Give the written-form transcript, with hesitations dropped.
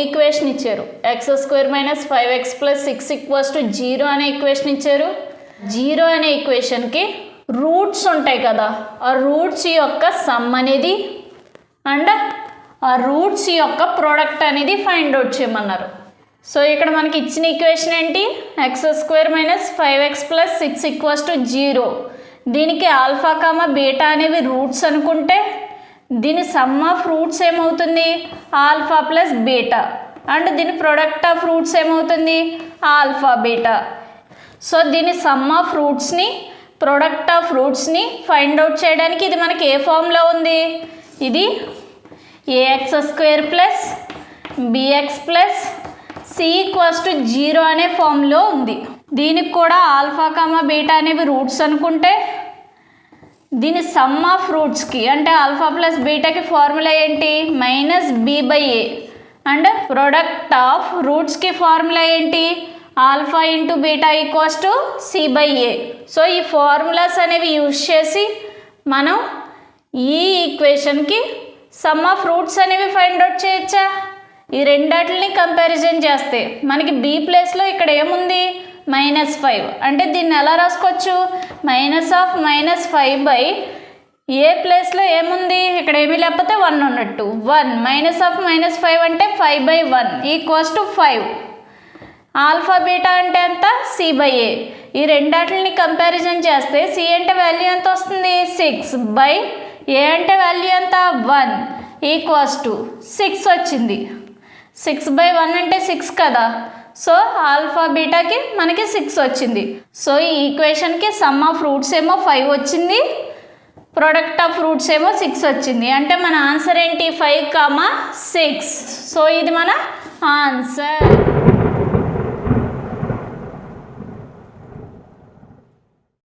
Equation ఇచ్చారు, x² - 5x + 6 = 0 అనే equation ఇచ్చారు. 0 అనే ఈక్వేషన్కి రూట్స్ ఉంటాయి కదా, ఆ రూట్స్ యొక్క సమ్ అనేది అండ్ ఆ రూట్స్ యొక్క ప్రోడక్ట్ అనేది ఫైండ్ అవుట్ చేయమన్నారు. సో ఇక్కడ మనకి ఇచ్చిన ఈక్వేషన్ ఏంటి, x² - 5x + 6 = 0. దీనికి ఆల్ఫా కామా బీటా అనేవి రూట్స్ అనుకుంటే దీని సమ్ ఆఫ్ రూట్స్ ఏమవుతుంది, ఆల్ఫా ప్లస్ బీటా, అండ్ దీని ప్రొడక్ట్ ఆఫ్ రూట్స్ ఏమవుతుంది, ఆల్ఫా బీటా. సో దీని సమ్ ఆఫ్ రూట్స్ని ప్రొడక్ట్ ఆఫ్ రూట్స్ని ఫైండ్ అవుట్ చేయడానికి ఇది మనకి ఏ ఫామ్లో ఉంది, ఇది ax² + bx + c = 0 అనే ఫామ్లో ఉంది. దీనికి కూడా ఆల్ఫా కామా బీటా అనేవి రూట్స్ అనుకుంటే దీని సమ్ ఆఫ్ రూట్స్కి అంటే ఆల్ఫా ప్లస్ బీటాకి ఫార్ములా ఏంటి, -b/a, అండ్ ప్రొడక్ట్ ఆఫ్ రూట్స్కి ఫార్ములా ఏంటి, alpha into beta = c/a. So ఈ ఫార్ములాస్ అనేవి యూజ్ చేసి మనం ఈ ఈక్వేషన్కి సమ్ ఆఫ్ రూట్స్ అనేవి ఫైండ్ అవుట్ చేయొచ్చా. ఈ రెండాటిని కంపారిజన్ చేస్తే మనకి b ప్లేస్లో ఇక్కడ ఏముంది, -5, అంటే దీన్ని ఎలా రాసుకోవచ్చు, -5/a ప్లేస్లో ఏముంది, ఇక్కడ ఏమీ లేకపోతే 1 ఉన్నట్టు, 1 -5 అంటే 5/1 = 5. ఆల్ఫా బీటా అంటే ఎంత, c/a. ఈ రెండాటిని కంపారిజన్ చేస్తే c అంటే వాల్యూ ఎంత వస్తుంది, 6/a అంటే వాల్యూ ఎంత, 1 = 6 వచ్చింది. 6/1 అంటే 6 కదా, సో ఆల్ఫా బీటాకి మనకి 6 వచ్చింది. సో ఈ ఈక్వేషన్కి సమ్ ఆఫ్ రూట్స్ ఏమో 5 వచ్చింది, ప్రొడక్ట్ ఆఫ్ రూట్స్ ఏమో 6 వచ్చింది. అంటే మన ఆన్సర్ ఏంటి, 5, 6. సో ఇది మన ఆన్సర్.